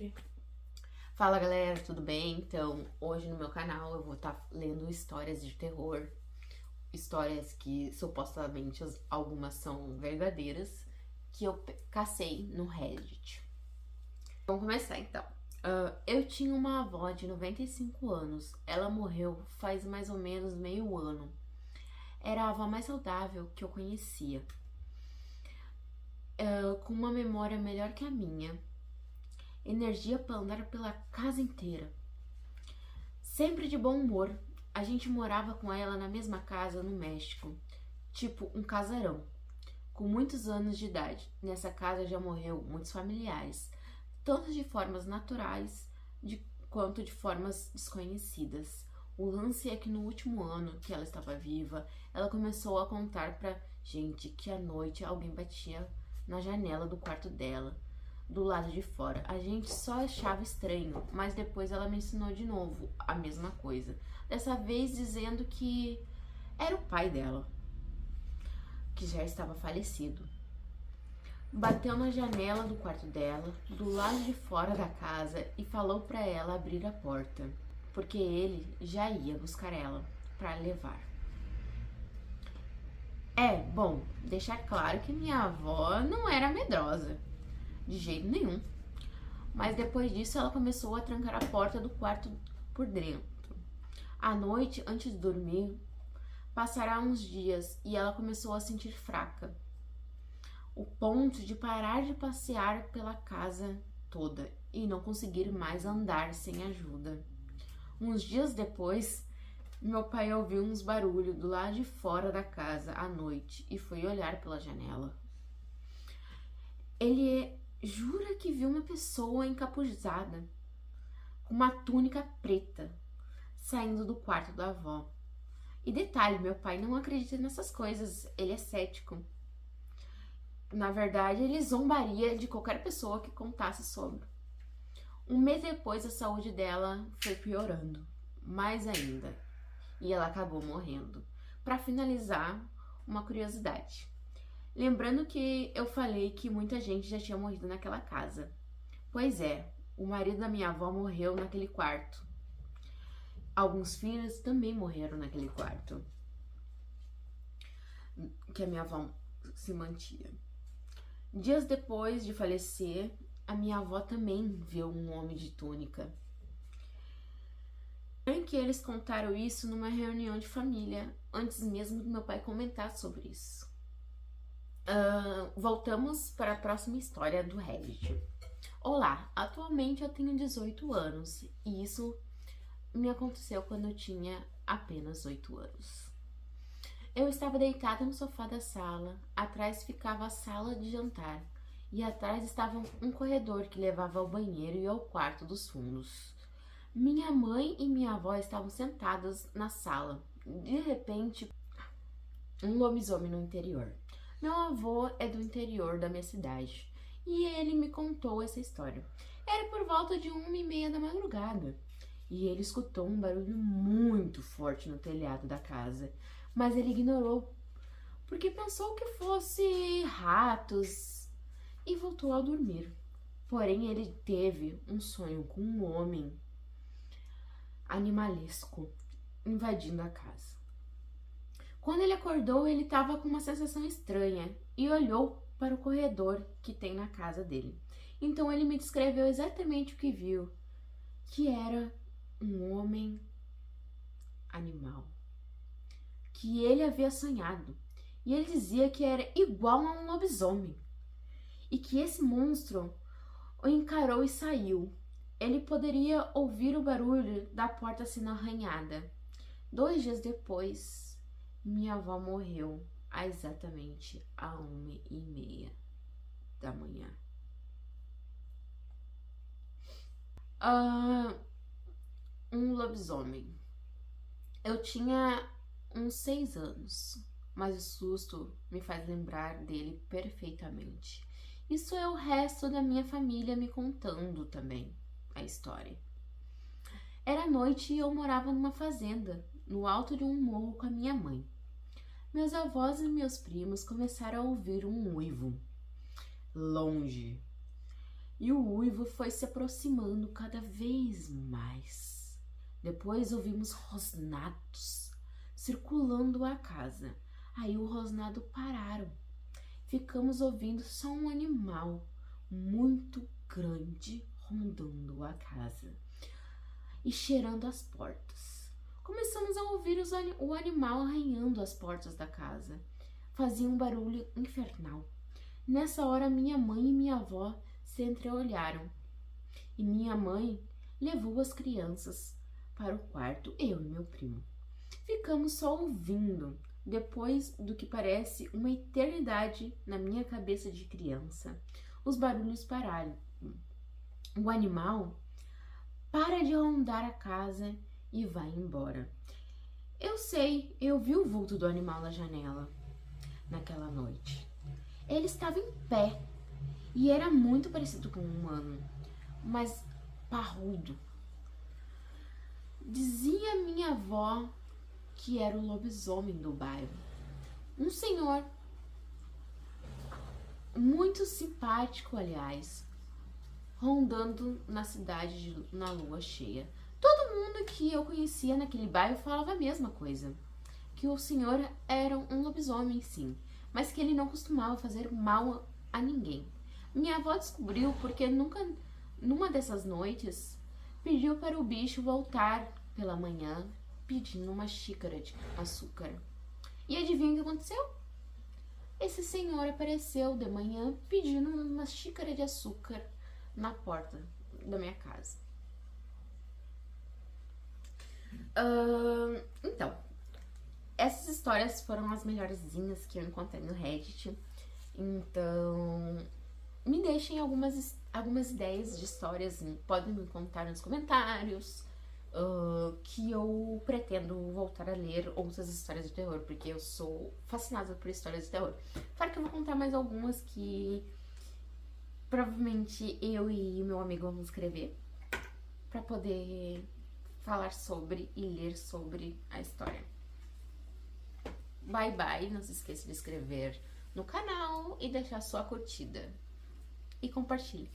sempre. Fala galera, tudo bem? Então, hoje no meu canal eu vou estar lendo histórias de terror, histórias que supostamente algumas são verdadeiras, que eu cacei no Reddit. Vamos começar então. Eu tinha uma avó de 95 anos, ela morreu faz mais ou menos meio ano. Era a avó mais saudável que eu conhecia, com uma memória melhor que a minha, energia para andar pela casa inteira. Sempre de bom humor, a gente morava com ela na mesma casa no México, tipo um casarão, com muitos anos de idade. Nessa casa já morreu muitos familiares, tanto de formas naturais quanto de formas desconhecidas. O lance é que no último ano que ela estava viva, ela começou a contar pra gente que à noite alguém batia na janela do quarto dela, do lado de fora. A gente só achava estranho, mas depois ela me ensinou de novo a mesma coisa. Dessa vez dizendo que era o pai dela, que já estava falecido. Bateu na janela do quarto dela, do lado de fora da casa, e falou para ela abrir a porta, porque ele já ia buscar ela para levar. Bom, deixar claro que minha avó não era medrosa, de jeito nenhum. Mas depois disso ela começou a trancar a porta do quarto por dentro. À noite, antes de dormir, passaram uns dias e ela começou a sentir fraca, o ponto de parar de passear pela casa toda e não conseguir mais andar sem ajuda. Uns dias depois, meu pai ouviu uns barulhos do lado de fora da casa à noite e foi olhar pela janela. Ele jura que viu uma pessoa encapuzada, com uma túnica preta, saindo do quarto da avó. E detalhe, meu pai não acredita nessas coisas, ele é cético. Na verdade, ele zombaria de qualquer pessoa que contasse sobre. Um mês depois, a saúde dela foi piorando, mais ainda, e ela acabou morrendo. Para finalizar, uma curiosidade. Lembrando que eu falei que muita gente já tinha morrido naquela casa. Pois é, o marido da minha avó morreu naquele quarto. Alguns filhos também morreram naquele quarto que a minha avó se mantinha. Dias depois de falecer, a minha avó também viu um homem de túnica. Em que eles contaram isso numa reunião de família, antes mesmo do meu pai comentar sobre isso. Voltamos para a próxima história do Reddit. Olá, atualmente eu tenho 18 anos e isso me aconteceu quando eu tinha apenas 8 anos. Eu estava deitada no sofá da sala, atrás ficava a sala de jantar e atrás estava um corredor que levava ao banheiro e ao quarto dos fundos. Minha mãe e minha avó estavam sentadas na sala. De repente, um lobisomem no interior. Meu avô é do interior da minha cidade e ele me contou essa história. Era por volta de 1h30 da madrugada e ele escutou um barulho muito forte no telhado da casa, mas ele ignorou porque pensou que fosse ratos e voltou a dormir. Porém, ele teve um sonho com um homem animalesco invadindo a casa. Quando ele acordou, ele estava com uma sensação estranha e olhou para o corredor que tem na casa dele. Então ele me descreveu exatamente o que viu, que era um homem animal, que ele havia sonhado. E ele dizia que era igual a um lobisomem e que esse monstro o encarou e saiu. Ele poderia ouvir o barulho da porta sendo arranhada. 2 dias depois, minha avó morreu exatamente às 1h30 da manhã. Um lobisomem. Eu tinha uns 6 anos, mas o susto me faz lembrar dele perfeitamente. Isso é o resto da minha família me contando também a história. Era noite e eu morava numa fazenda, no alto de um morro com a minha mãe. Meus avós e meus primos começaram a ouvir um uivo, longe. e o uivo foi se aproximando cada vez mais. Depois ouvimos rosnados circulando a casa. Aí o rosnado pararam. Ficamos ouvindo só um animal muito grande rondando a casa e cheirando as portas. Começamos a ouvir o animal arranhando as portas da casa. Fazia um barulho infernal. Nessa hora, minha mãe e minha avó se entreolharam. E minha mãe levou as crianças para o quarto, eu e meu primo. Ficamos só ouvindo, depois do que parece uma eternidade na minha cabeça de criança. Os barulhos pararam. O animal para de rondar a casa e vai embora. Eu sei, eu vi o vulto do animal na janela naquela noite. Ele estava em pé e era muito parecido com um humano, mas parrudo. Dizia minha avó que era o lobisomem do bairro. Um senhor muito simpático, aliás, rondando na cidade na lua cheia. Todo mundo que eu conhecia naquele bairro falava a mesma coisa, que o senhor era um lobisomem, sim, mas que ele não costumava fazer mal a ninguém. Minha avó descobriu porque numa dessas noites, pediu para o bicho voltar pela manhã pedindo uma xícara de açúcar. E adivinha o que aconteceu? Esse senhor apareceu de manhã pedindo uma xícara de açúcar na porta da minha casa. Então, essas histórias foram as melhorzinhas que eu encontrei no Reddit. Então, me deixem algumas ideias de histórias, podem me contar nos comentários, que eu pretendo voltar a ler outras histórias de terror, porque eu sou fascinada por histórias de terror. Claro que eu vou contar mais algumas que provavelmente eu e meu amigo vamos escrever para poder falar sobre e ler sobre a história. Bye bye, não se esqueça de inscrever no canal e deixar sua curtida. E compartilhe.